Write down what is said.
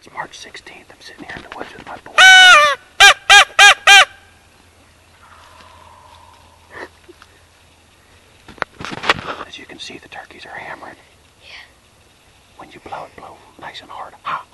It's March 16th. I'm sitting here in the woods with my boy. As you can see, the turkeys are hammering. Yeah. When you blow it, blow nice and hard. Ha!